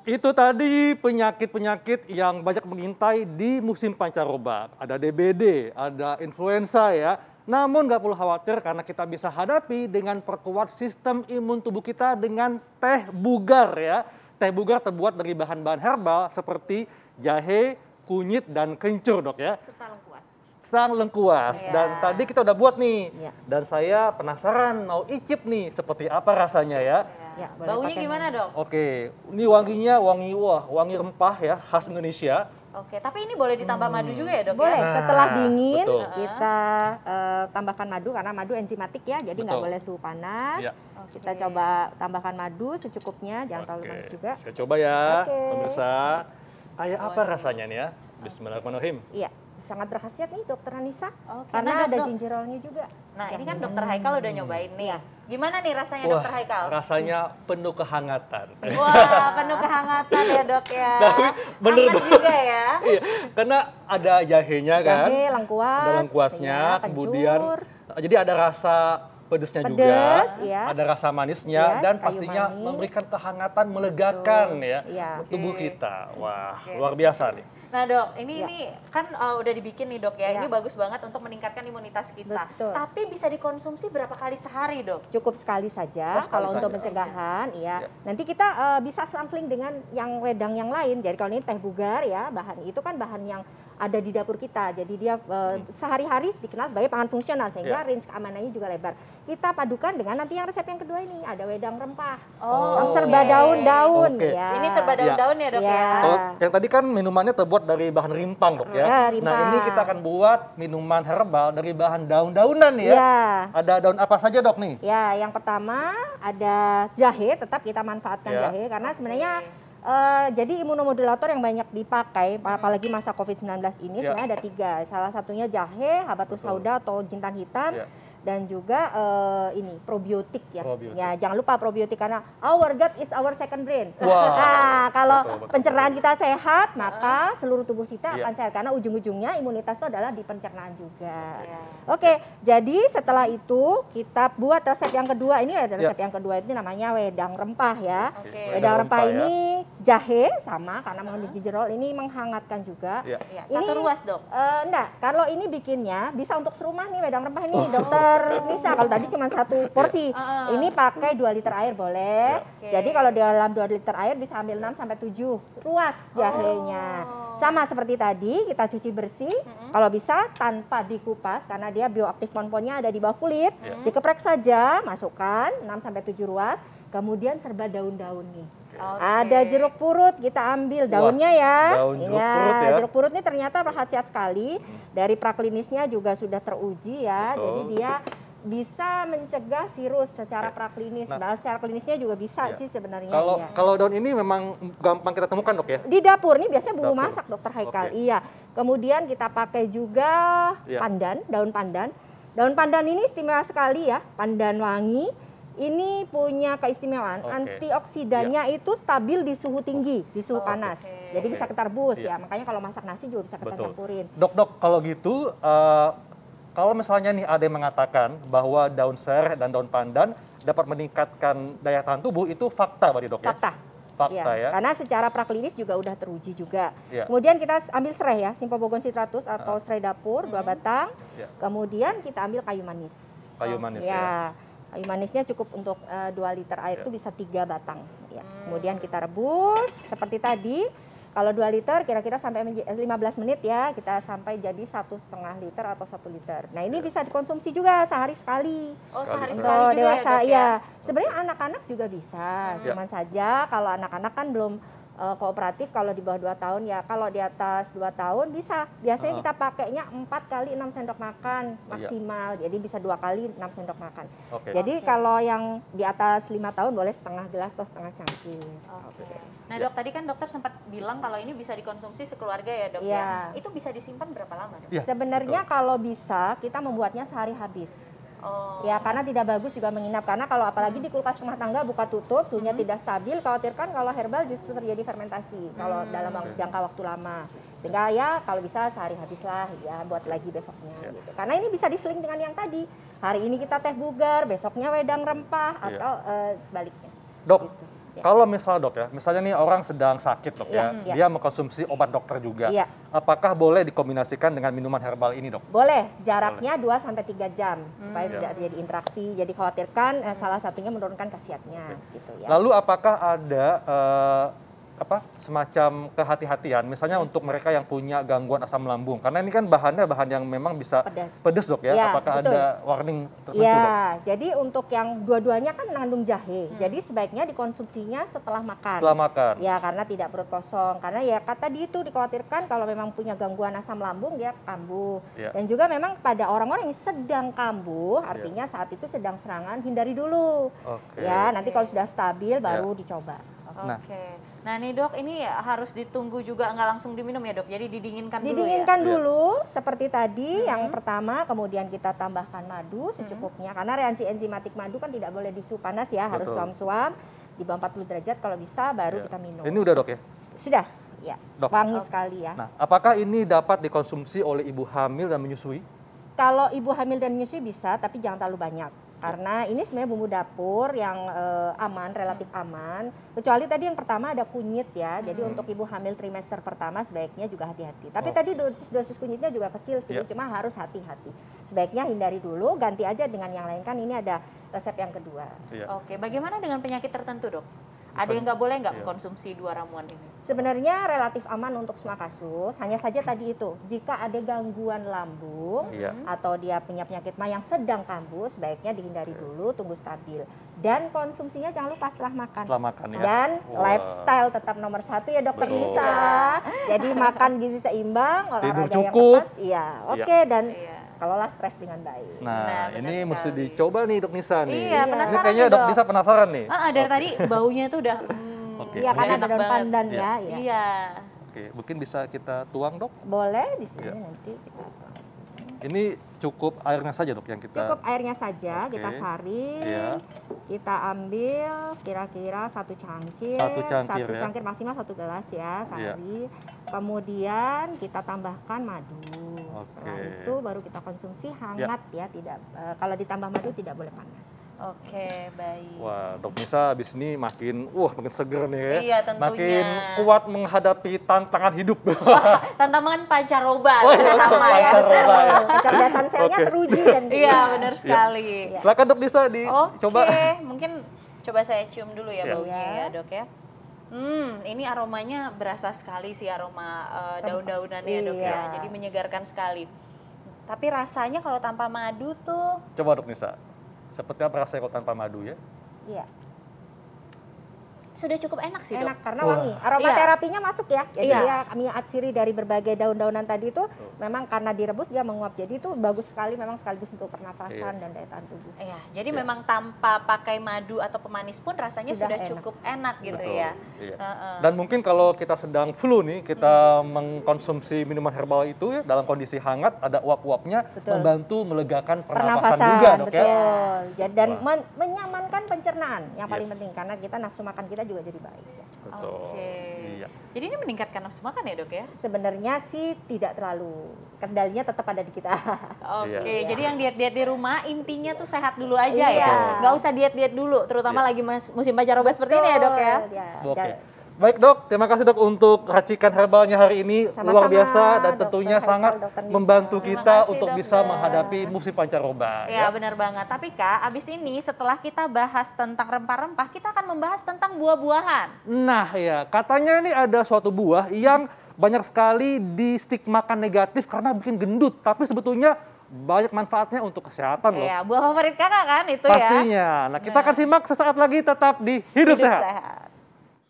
Itu tadi penyakit-penyakit yang banyak mengintai di musim pancaroba. Ada DBD, ada influenza ya. Namun nggak perlu khawatir karena kita bisa hadapi dengan perkuat sistem imun tubuh kita dengan teh bugar ya. Teh bugar terbuat dari bahan-bahan herbal seperti jahe, kunyit, dan kencur dok ya. Serta lengkuas. Sang lengkuas. Ya. Dan tadi kita udah buat nih. Ya. Dan saya penasaran mau icip nih seperti apa rasanya ya. Ya, boleh Baunya pakai gimana madu. dok? Oke, ini wanginya wangi rempah ya, khas Indonesia. Oke, tapi ini boleh ditambah madu juga ya dok Boleh, ya? Nah, setelah dingin betul. kita tambahkan madu karena madu enzimatik ya, jadi nggak Betul. boleh suhu panas. Ya. Kita coba tambahkan madu secukupnya, jangan terlalu panas juga. Saya coba ya, Oke. pemirsa. Kayak apa rasanya nih ya? Bismillahirrahmanirrahim. Iya, sangat berkhasiat nih Dokter Anissa, Oke, karena nah, ada Dok. gingerolnya juga. Nah ini kan dokter Haikal udah nyobain nih. Iya. Gimana nih rasanya Wah, dokter Haikal? rasanya penuh kehangatan. Wah, penuh kehangatan ya dok ya. Tapi bener Hangat banget. juga ya. Iya, karena ada jahenya kan. Jahe, lengkuas, Ada lengkuasnya, ya, kemudian kencur. jadi ada rasa pedesnya juga, Pedes, ya. ada rasa manisnya, Ya, dan kayu pastinya manis. memberikan kehangatan, melegakan ya Iya. tubuh Oke. kita. Wah, Oke. luar biasa nih. Nah dok, ini Ya. kan udah dibikin nih dok ya. Ya. Ini bagus banget untuk meningkatkan imunitas kita. Betul. Tapi bisa dikonsumsi berapa kali sehari dok? Cukup sekali saja Oh, kalau sekali untuk saja. pencegahan, Ya. ya. Nanti kita bisa sampling dengan yang wedang yang lain. Jadi kalau ini teh bugar ya, bahan itu kan bahan yang ada di dapur kita. Jadi dia sehari-hari dikenal sebagai pangan fungsional sehingga Ya. range keamanannya juga lebar. Kita padukan dengan nanti yang resep yang kedua ini ada wedang rempah. Oh, Yang serba daun-daun Oke. ya. Ini serba daun-daun ya dok Ya. ya. Kalau yang tadi kan minumannya terbuat dari bahan rimpang dok ya. Ya, rimpang. Nah ini kita akan buat minuman herbal dari bahan daun-daunan ya. Ya. Ada daun apa saja dok nih? Ya, yang pertama ada jahe, tetap kita manfaatkan Ya. jahe karena sebenarnya Oke. jadi imunomodulator yang banyak dipakai, apalagi masa COVID-19 ini Ya. sebenarnya ada 3. Salah satunya jahe, habatus Betul. sauda atau jintan hitam, Ya. dan juga ini probiotik ya. Probiotik. Ya, jangan lupa probiotik karena our gut is our second brain. Wah, Nah, kalau betul, betul, pencernaan kita sehat, maka seluruh tubuh kita Iya. akan sehat karena ujung-ujungnya imunitas itu adalah di pencernaan juga. Ya. Oke, jadi setelah itu kita buat resep yang kedua. Ini ada resep Ya. yang kedua ini namanya wedang rempah ya. Oke. Wedang rempah ya. ini jahe sama karena mengandung gingerol, ini menghangatkan juga. Ya. Ya, Ini- satu ruas dok. Enggak, kalau ini bikinnya bisa untuk serumah nih wedang rempah ini, Dokter Nisa. Kalau tadi cuma satu porsi, ini pakai 2 liter air boleh. Oke. Jadi kalau di dalam 2 liter air bisa ambil 6 sampai 7 ruas jahenya. Oh. Sama seperti tadi, kita cuci bersih. Kalau bisa tanpa dikupas karena dia bioaktif komponnya ada di bawah kulit. Ya. Dikeprek saja, masukkan 6 sampai 7 ruas. Kemudian serba daun-daun nih. Oke. Ada jeruk purut, kita ambil daunnya ya. daun jeruk purut ya. Jeruk purut ini ternyata berkhasiat sekali. Dari praklinisnya juga sudah teruji ya. Betul. Jadi dia bisa mencegah virus secara praklinis. Nah. Nah, secara klinisnya juga bisa Iya. sih sebenarnya. Kalau iya. kalau daun ini memang gampang kita temukan dok ya. Di dapur nih biasanya bumbu Dapur. masak Dokter Haikal. Oke. Iya. Kemudian kita pakai juga Iya. pandan, daun pandan. Daun pandan ini istimewa sekali ya, pandan wangi. Ini punya keistimewaan, Oke. antioksidannya itu stabil di suhu tinggi, di suhu panas. Oke. Jadi bisa kita rebus Iya. ya. Makanya kalau masak nasi juga bisa kita Betul. campurin. Dok, kalau gitu, kalau misalnya nih ada yang mengatakan bahwa daun sereh dan daun pandan dapat meningkatkan daya tahan tubuh, itu fakta berarti dok ya? Fakta. Fakta ya. Karena secara praklinis juga udah teruji juga. Iya. Kemudian kita ambil serai ya, Symphobogon citratus atau serai dapur 2 batang. Iya. Kemudian kita ambil kayu manis. Kayu manis ya. Ya, kayu manisnya cukup untuk 2 liter air Ya. itu bisa 3 batang. Ya. Kemudian kita rebus seperti tadi. Kalau 2 liter kira-kira sampai 15 menit ya, kita sampai jadi 1,5 liter atau 1 liter. Nah ini bisa dikonsumsi juga sehari sekali. Oh, Sekali sehari sekali. sekali Untuk juga dewasa ya, Dok, ya. Sebenarnya anak-anak juga bisa. Ya. Cuman saja kalau anak-anak kan belum kooperatif, kalau di bawah 2 tahun ya. Kalau di atas 2 tahun bisa. Biasanya kita pakainya 4 kali 6 sendok makan maksimal. Jadi bisa 2 kali 6 sendok makan. Oke. Jadi kalau yang di atas 5 tahun boleh setengah gelas atau setengah cangkir. Oke. Nah dok, tadi kan dokter sempat bilang kalau ini bisa dikonsumsi sekeluarga ya dok Iya. ya. Itu bisa disimpan berapa lama dok? Iya, Sebenarnya kalau bisa kita membuatnya sehari habis. Oh. Ya karena tidak bagus juga menginap, karena kalau apalagi di kulkas rumah tangga buka tutup suhunya tidak stabil, khawatirkan kalau herbal justru terjadi fermentasi kalau dalam jangka waktu lama. Sehingga ya kalau bisa sehari habis lah ya, buat lagi besoknya gitu. Karena ini bisa diseling dengan yang tadi. Hari ini kita teh bugar, besoknya wedang rempah atau sebaliknya. Dok, Kalau misalnya dok ya, misalnya nih orang sedang sakit dok ya, Iya. dia mengkonsumsi obat dokter juga. Iya. Apakah boleh dikombinasikan dengan minuman herbal ini dok? Boleh, jaraknya 2-3 jam supaya Iya. tidak terjadi interaksi. Jadi khawatirkan salah satunya menurunkan khasiatnya gitu ya. Lalu apakah ada semacam kehati-hatian, misalnya untuk mereka yang punya gangguan asam lambung, karena ini kan bahannya bahan yang memang bisa pedas dok ya. Iya, Apakah betul. ada warning tertentu dok? Iya, jadi untuk yang dua-duanya kan mengandung jahe. Jadi sebaiknya dikonsumsinya setelah makan. Setelah makan. Ya, karena tidak perut kosong. Karena ya tadi itu dikhawatirkan kalau memang punya gangguan asam lambung dia kambuh. Iya. Dan juga memang pada orang-orang yang sedang kambuh, artinya saat itu sedang serangan, hindari dulu. Oke. Ya, nanti kalau sudah stabil baru dicoba. Nah. Oke. Nah nih dok, ini harus ditunggu juga, nggak langsung diminum ya dok? Jadi didinginkan dulu ya? Didinginkan dulu, seperti tadi yang pertama, kemudian kita tambahkan madu secukupnya. Karena reaksi enzimatik madu kan tidak boleh di suhu panas ya, harus Betul. suam-suam di bawah 40 derajat kalau bisa baru kita minum. Ini udah dok ya? Sudah, ya. Dok. Wangi sekali ya. Nah, apakah ini dapat dikonsumsi oleh ibu hamil dan menyusui? Kalau ibu hamil dan menyusui bisa, tapi jangan terlalu banyak. Karena ini sebenarnya bumbu dapur yang aman, relatif aman. Kecuali tadi yang pertama ada kunyit ya. Jadi untuk ibu hamil trimester pertama sebaiknya juga hati-hati. Tapi tadi dosis kunyitnya juga kecil sih, cuma harus hati-hati. Sebaiknya hindari dulu, ganti aja dengan yang lain. Kan ini ada resep yang kedua. Oke, bagaimana dengan penyakit tertentu dok? Ada yang nggak boleh nggak mengkonsumsi 2 ramuan ini? Sebenarnya relatif aman untuk semua kasus, hanya saja tadi itu, jika ada gangguan lambung atau dia punya penyakit mah yang sedang kambuh, sebaiknya dihindari dulu, tunggu stabil. Dan konsumsinya jangan lupa setelah makan. Setelah makan ya. Dan lifestyle tetap nomor 1 ya dokter Betul. Nisa. Jadi makan gizi seimbang, Tidur olahraga yang cukup. tepat. Iya, oke, dan Iya. kelola stres dengan baik. Nah, benar ini mesti sekali. dicoba nih dok Nisa nih. Iya, Ini penasaran kayaknya nih, dok Dok. Nisa penasaran nih. Dari tadi baunya tuh udah Oke. Iya, karena enak ada daun banget. pandan Iya. ya. Iya. Iya. Oke, mungkin bisa kita tuang dok. Boleh di sini nanti kita tuang. Ini cukup airnya saja dok yang kita. Cukup airnya saja, Oke. kita saring, Iya. kita ambil kira-kira 1 cangkir, Satu cangkir, ya. cangkir maksimal 1 gelas ya sehari. Kemudian kita tambahkan madu. Setelah Oke. itu baru kita konsumsi hangat ya, tidak kalau ditambah madu tidak boleh panas. Oke, baik. Wah, dok Nisa abis ini makin seger nih ya. Iya, tentunya. Makin kuat menghadapi tantangan hidup. Tantangan pancaroba Oh, iya, terutama ya. pancaroba ya. Kecerdasan selnya Oke. teruji dan Iya, benar sekali. Iya. Silakan dok Nisa dicoba. Oke, mungkin coba saya cium dulu ya Iya. baunya ya dok ya. Ini aromanya berasa sekali sih, aroma daun-daunannya ya dok ya. Iya. Jadi menyegarkan sekali. Tapi rasanya kalau tanpa madu tuh Coba dok Nisa. Seperti apa rasanya kalau tanpa madu ya? Iya. sudah cukup enak sih dok. Enak karena Wah. wangi. Aromaterapinya masuk ya. Jadi Iya. dia minyak atsiri dari berbagai daun-daunan tadi itu memang karena direbus dia menguap. Jadi itu bagus sekali memang sekaligus untuk pernafasan dan daya tahan tubuh. Iya, jadi memang tanpa pakai madu atau pemanis pun rasanya Sudah sudah enak. cukup enak gitu Betul, ya. iya. Heeh. Dan mungkin kalau kita sedang flu nih, kita mengkonsumsi minuman herbal itu ya dalam kondisi hangat, ada uap-uapnya Betul. membantu melegakan pernapasan Pernafasan juga dok ya. betul. Jadi dan Wah. menyamankan pencernaan yang paling Yes. penting karena kita nafsu makan kita juga jadi baik. Ya. Betul. Oke. Iya. Jadi ini meningkatkan nafsu makan ya dok ya? Sebenarnya sih tidak terlalu, kendalinya tetap ada di kita. Oke, Iya. jadi yang diet-diet di rumah intinya tuh sehat dulu aja Iya. ya. Nggak usah diet-diet dulu, terutama Iya. lagi musim pancaroba seperti ini ya dok ya. Betul, Oke. dan- Baik dok, terima kasih dok untuk racikan herbalnya hari ini. Sama-sama, Luar biasa dan Dokter tentunya Haikal, sangat Dokter Nisa. membantu Terima kita kasih, untuk bisa dokter. menghadapi musim pancaroba. Ya benar banget. Tapi Kak, abis ini setelah kita bahas tentang rempah-rempah, kita akan membahas tentang buah-buahan. Nah ya, katanya ini ada suatu buah yang banyak sekali distigmakan negatif karena bikin gendut. Tapi sebetulnya banyak manfaatnya untuk kesehatan loh. Ya, buah favorit Kakak kan itu ya. Pastinya. Nah kita akan simak sesaat lagi tetap di Hidup Sehat. Sehat.